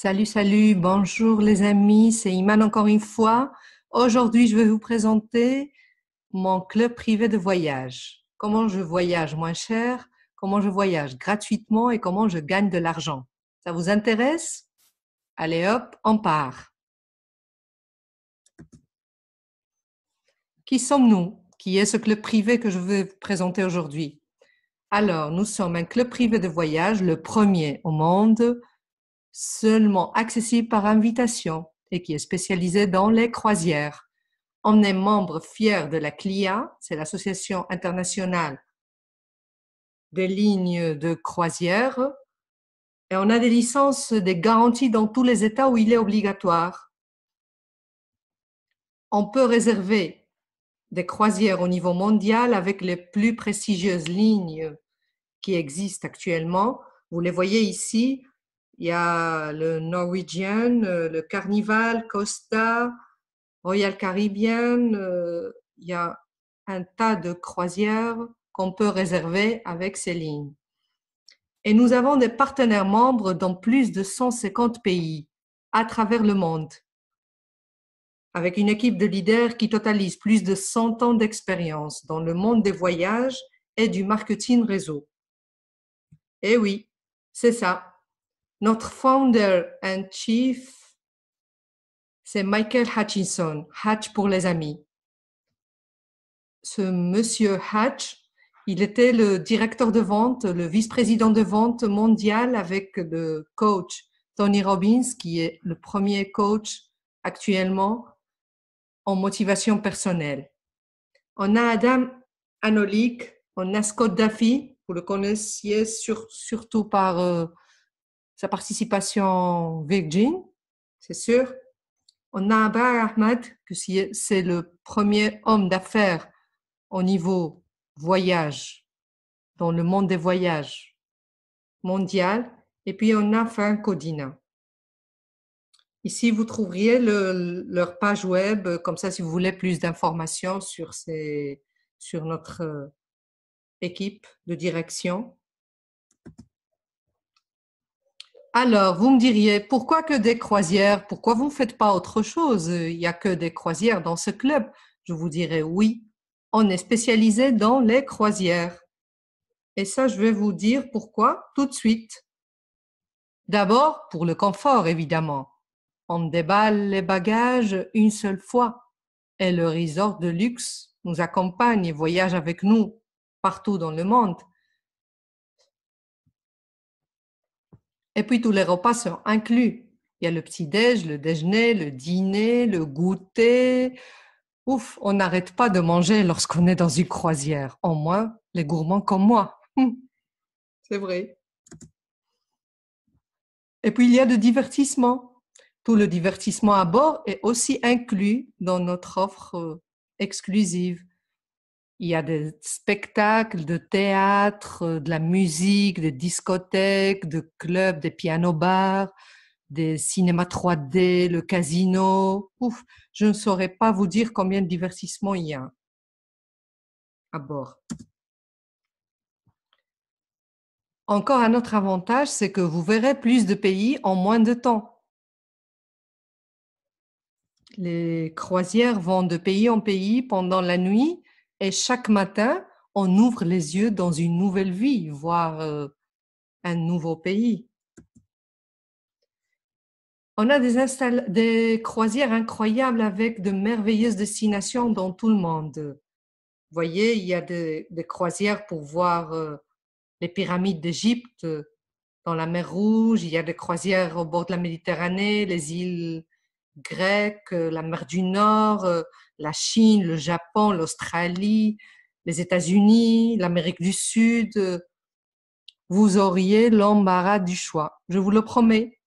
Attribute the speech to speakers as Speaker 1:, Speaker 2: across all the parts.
Speaker 1: Salut, salut, bonjour les amis, c'est Iman encore une fois. Aujourd'hui, je vais vous présenter mon club privé de voyage. Comment je voyage moins cher, comment je voyage gratuitement et comment je gagne de l'argent. Ça vous intéresse? Allez hop, on part. Qui sommes-nous? Qui est ce club privé que je vais vous présenter aujourd'hui? Alors, nous sommes un club privé de voyage, le premier au monde, seulement accessible par invitation et qui est spécialisé dans les croisières. On est membre fier de la CLIA, c'est l'Association internationale des lignes de croisière, et on a des licences, des garanties dans tous les États où il est obligatoire. On peut réserver des croisières au niveau mondial avec les plus prestigieuses lignes qui existent actuellement. Vous les voyez ici, il y a le Norwegian, le Carnival, Costa, Royal Caribbean, il y a un tas de croisières qu'on peut réserver avec ces lignes. Et nous avons des partenaires membres dans plus de 150 pays à travers le monde, avec une équipe de leaders qui totalise plus de 100 ans d'expérience dans le monde des voyages et du marketing réseau. Et oui, c'est ça. Notre founder and chief, c'est Michael Hutchinson, Hatch pour les amis. Ce monsieur Hatch, il était le directeur de vente, le vice-président de vente mondial avec le coach Tony Robbins, qui est le premier coach actuellement en motivation personnelle. On a Adam Anolik, on a Scott Duffy, vous le connaissiez surtout par sa participation Virgin, c'est sûr. On a Abar Ahmad, que c'est le premier homme d'affaires au niveau voyage, dans le monde des voyages mondial. Et puis, on a Frank Codina. Ici, vous trouveriez leur page web, comme ça, si vous voulez plus d'informations sur notre équipe de direction. Alors, vous me diriez, pourquoi que des croisières? Pourquoi vous ne faites pas autre chose? Il n'y a que des croisières dans ce club. Je vous dirais oui, on est spécialisé dans les croisières. Et ça, je vais vous dire pourquoi tout de suite. D'abord, pour le confort, évidemment. On déballe les bagages une seule fois et le resort de luxe nous accompagne et voyage avec nous partout dans le monde. Et puis tous les repas sont inclus. Il y a le petit-déj, le déjeuner, le dîner, le goûter. Ouf, on n'arrête pas de manger lorsqu'on est dans une croisière. Au moins, les gourmands comme moi. C'est vrai. Et puis, il y a le divertissement. Tout le divertissement à bord est aussi inclus dans notre offre exclusive. Il y a des spectacles de théâtre, de la musique, des discothèques, de clubs, des pianos-bars, des cinémas 3D, le casino. Ouf, je ne saurais pas vous dire combien de divertissements il y a à bord. Encore un autre avantage, c'est que vous verrez plus de pays en moins de temps. Les croisières vont de pays en pays pendant la nuit et chaque matin, on ouvre les yeux dans une nouvelle vie, voire un nouveau pays. On a des croisières incroyables avec de merveilleuses destinations dans tout le monde. Vous voyez, il y a des croisières pour voir les pyramides d'Égypte dans la mer Rouge, il y a des croisières au bord de la Méditerranée, les îles grecques, la mer du Nord, la Chine, le Japon, l'Australie, les États-Unis, l'Amérique du Sud. Vous auriez l'embarras du choix, je vous le promets.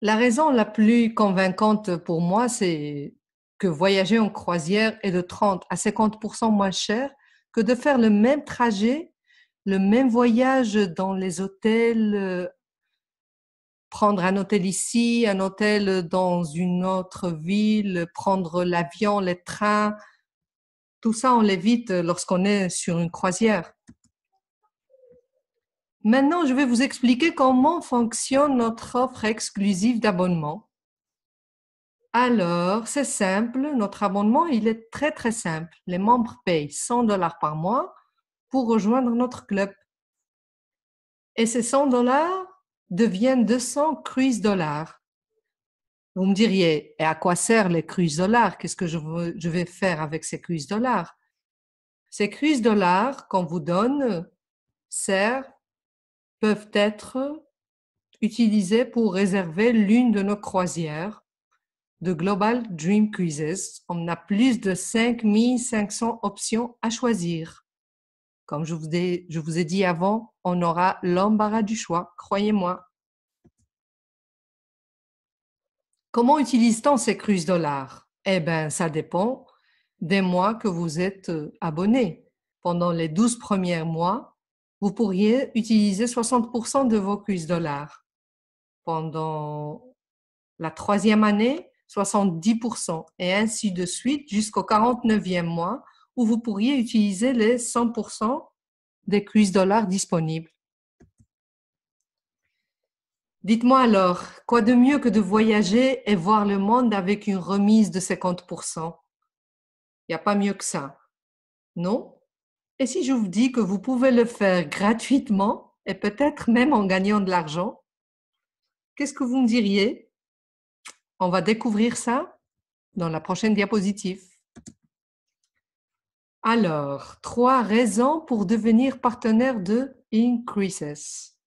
Speaker 1: La raison la plus convaincante pour moi, c'est que voyager en croisière est de 30 à 50% moins cher que de faire le même trajet, le même voyage dans les hôtels, prendre un hôtel ici, un hôtel dans une autre ville, prendre l'avion, les trains. Tout ça, on l'évite lorsqu'on est sur une croisière. Maintenant, je vais vous expliquer comment fonctionne notre offre exclusive d'abonnement. Alors, c'est simple, notre abonnement, il est très très simple. Les membres payent 100 $ par mois pour rejoindre notre club. Et ces 100 $ deviennent 200 cruise dollars. Vous me diriez, et à quoi servent les cruise dollars? Qu'est-ce que je vais faire avec ces cruise dollars? Ces cruise dollars qu'on vous donne peuvent être utilisés pour réserver l'une de nos croisières de Global Dream Cruises. On a plus de 5500 options à choisir. Comme je vous ai dit avant, on aura l'embarras du choix, croyez-moi. Comment utilise-t-on ces cruise dollars? Eh bien, ça dépend des mois que vous êtes abonné. Pendant les 12 premiers mois, vous pourriez utiliser 60% de vos cruise dollars. Pendant la 3e année, 70% et ainsi de suite jusqu'au 49e mois où vous pourriez utiliser les 100% des cruise dollars disponibles. Dites-moi alors, quoi de mieux que de voyager et voir le monde avec une remise de 50%? Il n'y a pas mieux que ça, non? Et si je vous dis que vous pouvez le faire gratuitement et peut-être même en gagnant de l'argent, qu'est-ce que vous me diriez? On va découvrir ça dans la prochaine diapositive. Alors, 3 raisons pour devenir partenaire de Increases.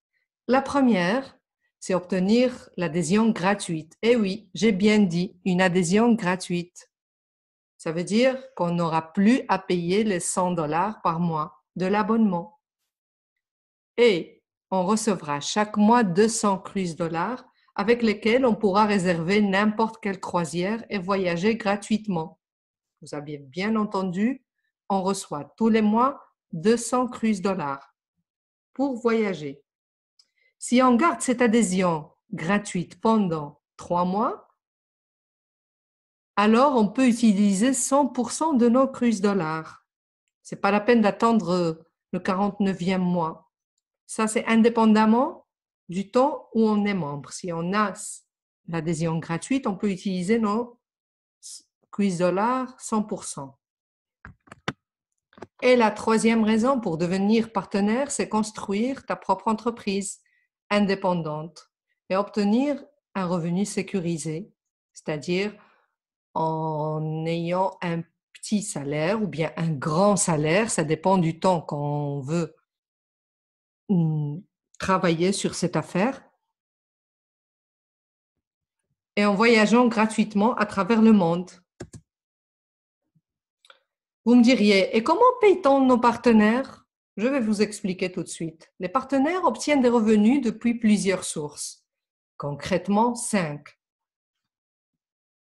Speaker 1: La première, c'est obtenir l'adhésion gratuite. Eh oui, j'ai bien dit, une adhésion gratuite. Ça veut dire qu'on n'aura plus à payer les 100 $ par mois de l'abonnement. Et on recevra chaque mois 200 cruise dollars avec lesquels on pourra réserver n'importe quelle croisière et voyager gratuitement. Vous avez bien entendu, on reçoit tous les mois 200 cruise dollars pour voyager. Si on garde cette adhésion gratuite pendant 3 mois, alors on peut utiliser 100% de nos cruise dollars. Ce n'est pas la peine d'attendre le 49e mois. Ça, c'est indépendamment du temps où on est membre. Si on a l'adhésion gratuite, on peut utiliser nos cruise dollars 100%. Et la 3e raison pour devenir partenaire, c'est construire ta propre entreprise indépendante et obtenir un revenu sécurisé, c'est-à-dire en ayant un petit salaire ou bien un grand salaire, ça dépend du temps qu'on veut travailler sur cette affaire, et en voyageant gratuitement à travers le monde. Vous me diriez, et comment paye-t-on nos partenaires? Je vais vous expliquer tout de suite. Les partenaires obtiennent des revenus depuis plusieurs sources, concrètement 5.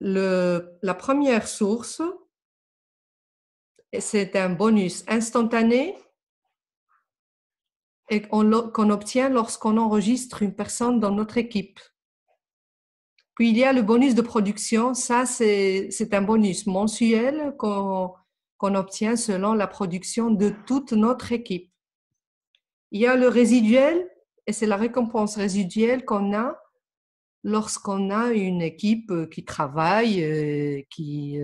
Speaker 1: La première source, c'est un bonus instantané et qu'on obtient lorsqu'on enregistre une personne dans notre équipe. Puis il y a le bonus de production, ça c'est un bonus mensuel qu'on obtient selon la production de toute notre équipe. Il y a le résiduel, et c'est la récompense résiduelle qu'on a lorsqu'on a une équipe qui travaille et qui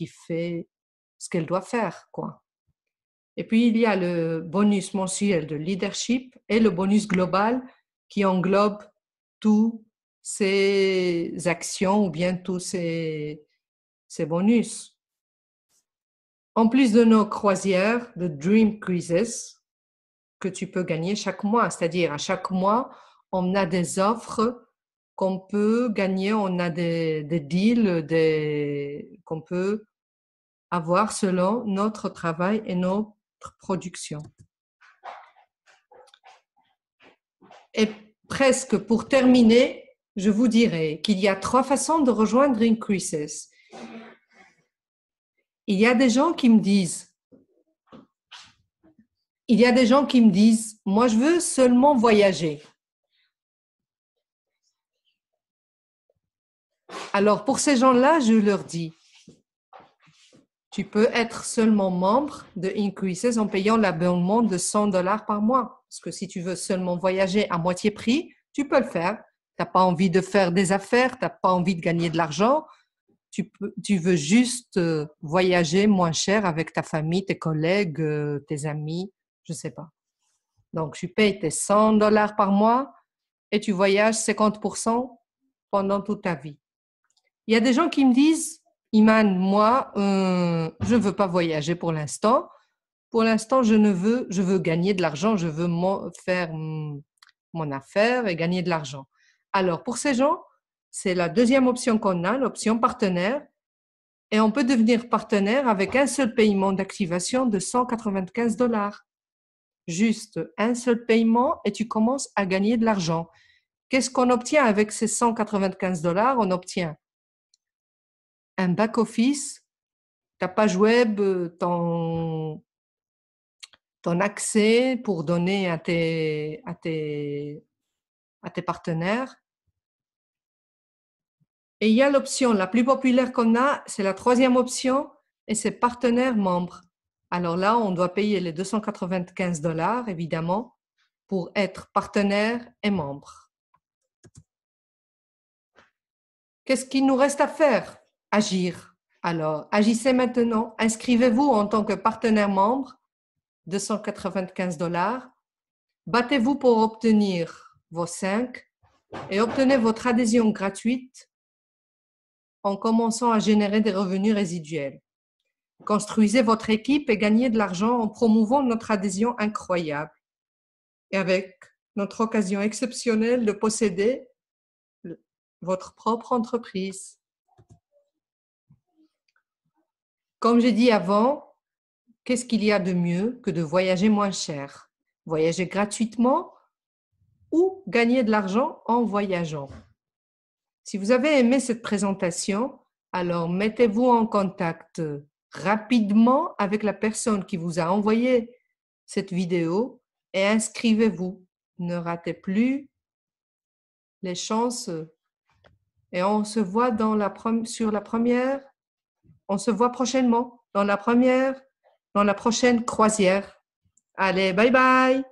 Speaker 1: fait ce qu'elle doit faire, quoi. Et puis, il y a le bonus mensuel de leadership et le bonus global qui englobe tous ces actions ou bien tous ces bonus. En plus de nos croisières de Dream Cruises que tu peux gagner chaque mois, c'est-à-dire à chaque mois, on a des offres qu'on peut gagner, on a des deals qu'on peut avoir selon notre travail et notre production. Et presque pour terminer, je vous dirai qu'il y a 3 façons de rejoindre Increases. Il y a des gens qui me disent, moi je veux seulement voyager. Alors pour ces gens-là, je leur dis, Tu peux être seulement membre de Increases en payant l'abonnement de $100 par mois. Parce que si tu veux seulement voyager à moitié prix, tu peux le faire. Tu n'as pas envie de faire des affaires, tu n'as pas envie de gagner de l'argent. Tu veux juste voyager moins cher avec ta famille, tes collègues, tes amis, je ne sais pas. Donc, tu payes tes $100 par mois et tu voyages 50% pendant toute ta vie. Il y a des gens qui me disent, Iman, moi, je ne veux pas voyager pour l'instant. Pour l'instant, je veux gagner de l'argent, je veux faire mon affaire et gagner de l'argent. Alors, pour ces gens, c'est la deuxième option qu'on a, l'option partenaire. Et on peut devenir partenaire avec un seul paiement d'activation de $195. Juste un seul paiement et tu commences à gagner de l'argent. Qu'est-ce qu'on obtient avec ces $195? On obtient un back-office, ta page web, ton accès pour donner à tes partenaires. Et il y a l'option la plus populaire qu'on a, c'est la troisième option, et c'est partenaire membre. Alors là, on doit payer les $295, évidemment, pour être partenaire et membre. Qu'est-ce qu'il nous reste à faire? Agir. Alors, agissez maintenant. Inscrivez-vous en tant que partenaire membre, $295. Battez-vous pour obtenir vos 5 et obtenez votre adhésion gratuite en commençant à générer des revenus résiduels. Construisez votre équipe et gagnez de l'argent en promouvant notre adhésion incroyable et avec notre occasion exceptionnelle de posséder votre propre entreprise. Comme j'ai dit avant, qu'est-ce qu'il y a de mieux que de voyager moins cher? Voyager gratuitement ou gagner de l'argent en voyageant. Si vous avez aimé cette présentation, alors mettez-vous en contact rapidement avec la personne qui vous a envoyé cette vidéo et inscrivez-vous. Ne ratez plus les chances. Et on se voit sur la première, on se voit prochainement dans la prochaine croisière. Allez, bye bye!